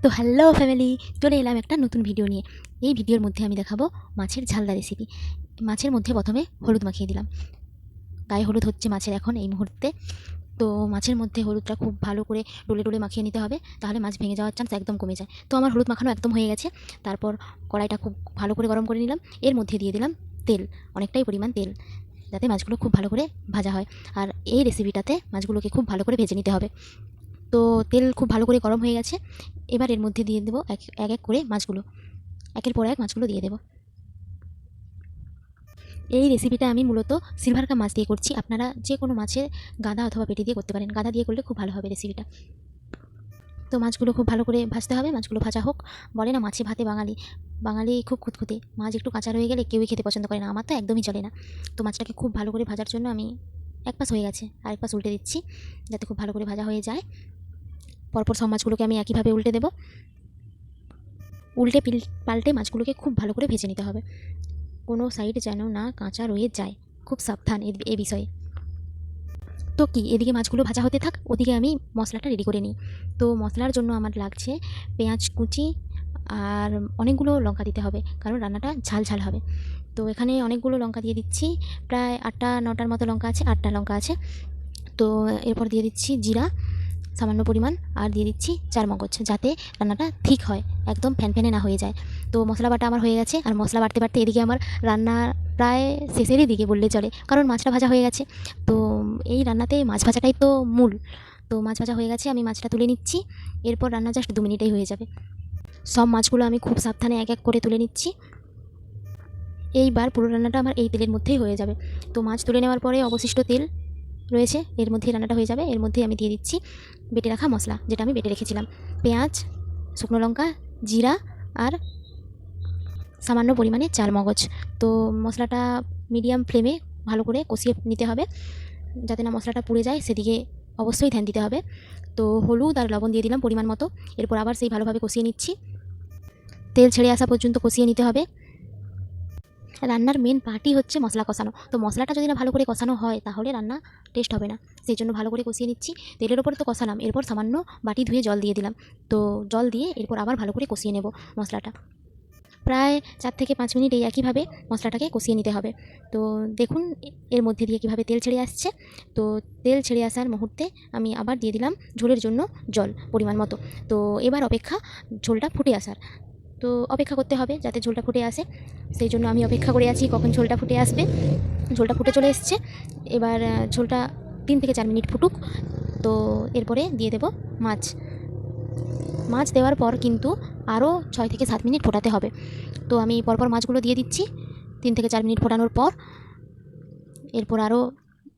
তো hello family, চলে এলাম একটা নতুন ভিডিও নিয়ে। এই ভিডিওর মধ্যে আমি দেখাবো মাছের ঝালদা রেসিপি। মাছের মধ্যে প্রথমে হলুদ মাখিয়ে দিলাম। গায়ে হলুদ হচ্ছে মাছের এখন এই মুহূর্তে। তো মাছের মধ্যে হলুদটা খুব ভালো করে ডলে ডলে মাখিয়ে নিতে হবে, তাহলে মাছ ভেঙে যাওয়ার চান্স একদম কমে যায়। তো আমার হলুদ মাখানো একদম হয়ে গেছে। তারপর কড়াইটা খুব ভালো করে গরম করে নিলাম। এর মধ্যে দিয়ে দিলাম তেল, অনেকটাই পরিমাণ তেল, যাতে মাছগুলো খুব ভালো করে ভাজা হয়। আর এই রেসিপিটাতে মাছগুলোকে খুব ভালো করে ভেজে নিতে হবে। তো তেল খুব ভালো করে গরম হয়ে গেছে। এবার এর মধ্যে দিয়ে দেবো এক এক করে মাছগুলো, একের পর এক মাছগুলো দিয়ে দেবো। এই রেসিপিটা আমি মূলত সিলভার কাপ মাছ দিয়ে করছি। আপনারা যে কোনো মাছের গাদা অথবা পেটি দিয়ে করতে পারেন। গাদা দিয়ে করলে খুব ভালো হবে রেসিপিটা। তো মাছগুলো খুব ভালো করে ভাজতে হবে। মাছগুলো ভাজা হোক। বলে না মাছে ভাতে বাঙালি, বাঙালি খুব খুঁতখুঁতে। মাছ একটু কাঁচা রয়ে গেলে কেউই খেতে পছন্দ করে না। আমার তো একদমই চলে না। তো মাছটাকে খুব ভালো করে ভাজার জন্য আমি এক পাশ হয়ে গেছে, আরেক পাশ উল্টে দিচ্ছি, যাতে খুব ভালো করে ভাজা হয়ে যায়। পরপর সব মাছগুলোকে আমি একইভাবে উল্টে দেবো। উল্টে পাল্টে মাছগুলোকে খুব ভালো করে ভেজে নিতে হবে। কোনো সাইড যেন না কাঁচা রয়ে যায়, খুব সাবধান এ বিষয়ে। তো কি, এদিকে মাছগুলো ভাজা হতে থাক, ওদিকে আমি মশলাটা রেডি করে নিই। তো মশলার জন্য আমার লাগছে পেঁয়াজ কুচি আর অনেকগুলো লঙ্কা দিতে হবে, কারণ রান্নাটা ঝাল ঝাল হবে। তো এখানে অনেকগুলো লঙ্কা দিয়ে দিচ্ছি, প্রায় 8টা 9টার মতো লঙ্কা আছে, 8টা লঙ্কা আছে। তো এরপর দিয়ে দিচ্ছি জিরা সামান্য পরিমাণ, আর দিয়ে দিচ্ছি চারমগজ, যাতে রান্নাটা ঠিক হয়, একদম ফ্যানফ্যানে না হয়ে যায়। তো মশলা বাটা আমার হয়ে গেছে, আর মশলা বাটতে বাটতে এদিকে আমার রান্না প্রায় শেষেরই দিকে বললে চলে, কারণ মাছটা ভাজা হয়ে গেছে। তো এই রান্নাতে মাছ ভাজাটাই তো মূল। তো মাছ ভাজা হয়ে গেছে, আমি মাছটা তুলে নিচ্ছি। এরপর রান্না জাস্ট 2 মিনিটেই হয়ে যাবে। সব মাছগুলো আমি খুব সাবধানে এক এক করে তুলে নিচ্ছি। এইবার পুরো রান্নাটা আমার এই তেলের মধ্যেই হয়ে যাবে। তো মাছ তুলে নেওয়ার পরে অবশিষ্ট তেল রয়েছে, এর মধ্যেই রান্নাটা হয়ে যাবে। এর মধ্যেই আমি দিয়ে দিচ্ছি বেটে রাখা মশলা, যেটা আমি বেটে রেখেছিলাম। পেঁয়াজ, শুকনো লঙ্কা, জিরা আর সামান্য পরিমাণে চারমগজ। তো মশলাটা মিডিয়াম ফ্লেমে ভালো করে কষিয়ে নিতে হবে, যাতে না মশলাটা পুড়ে যায়, সেদিকে অবশ্যই ধ্যান দিতে হবে। তো হলুদ আর লবণ দিয়ে দিলাম পরিমাণ মতো। এরপর আবার সেই ভালোভাবে কষিয়ে নিচ্ছি, তেল ছেড়ে আসা পর্যন্ত কষিয়ে নিতে হবে। রান্নার মেন পার্টই হচ্ছে মশলা কষানো। তো মশলাটা যদি না ভালো করে কষানো হয়, তাহলে রান্না টেস্ট হবে না। সেই জন্য ভালো করে কষিয়ে নিচ্ছি। তেলের ওপরে তো কষালাম, এরপর সামান্য বাটি ধুয়ে জল দিয়ে দিলাম। তো জল দিয়ে এরপর আবার ভালো করে কষিয়ে নেব মশলাটা। প্রায় 4 থেকে 5 মিনিট এই একইভাবে মশলাটাকে কষিয়ে নিতে হবে। তো দেখুন এর মধ্যে দিয়ে কীভাবে তেল ছেড়ে আসছে। তো তেল ছেড়ে আসার মুহূর্তে আমি আবার দিয়ে দিলাম ঝোলের জন্য জল পরিমাণ মতো। তো এবার অপেক্ষা ঝোলটা ফুটে আসার। তো অপেক্ষা করতে হবে যাতে ঝোলটা ফুটে আসে, সেই জন্য আমি অপেক্ষা করে আছি কখন ঝোলটা ফুটে আসবে। ঝোলটা ফুটে চলে এসছে। এবার ঝোলটা 3 থেকে 4 মিনিট ফুটুক। তো এরপরে দিয়ে দেব মাছ। মাছ দেওয়ার পর কিন্তু আরও 6 থেকে 7 মিনিট ফোটাতে হবে। তো আমি পরপর মাছগুলো দিয়ে দিচ্ছি 3 থেকে 4 মিনিট ফোটানোর পর। এরপর আরও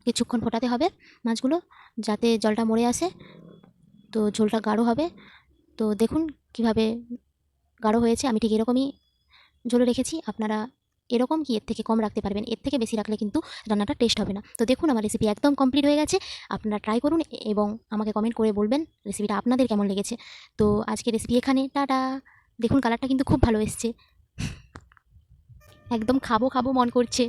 কিছুক্ষণ ফোটাতে হবে মাছগুলো, যাতে জলটা মরে আসে। তো ঝোলটা গাঢ় হবে। তো দেখুন কীভাবে গাঢ় হয়েছে। আমি ঠিক এরকমই ঝোল রেখেছি। আপনারা এরকম কি এর থেকে কম রাখতে পারবেন, এর থেকে বেশি রাখলে কিন্তু রান্নাটা টেস্ট হবে না। তো দেখুন আমার রেসিপি একদম কমপ্লিট হয়ে গেছে। আপনারা ট্রাই করুন এবং আমাকে কমেন্ট করে বলবেন রেসিপিটা আপনাদের কেমন লেগেছে। তো আজকে রেসিপি এখানে, টাটা। দেখুন কালারটা কিন্তু খুব ভালো এসছে, একদম খাবো খাবো মন করছে।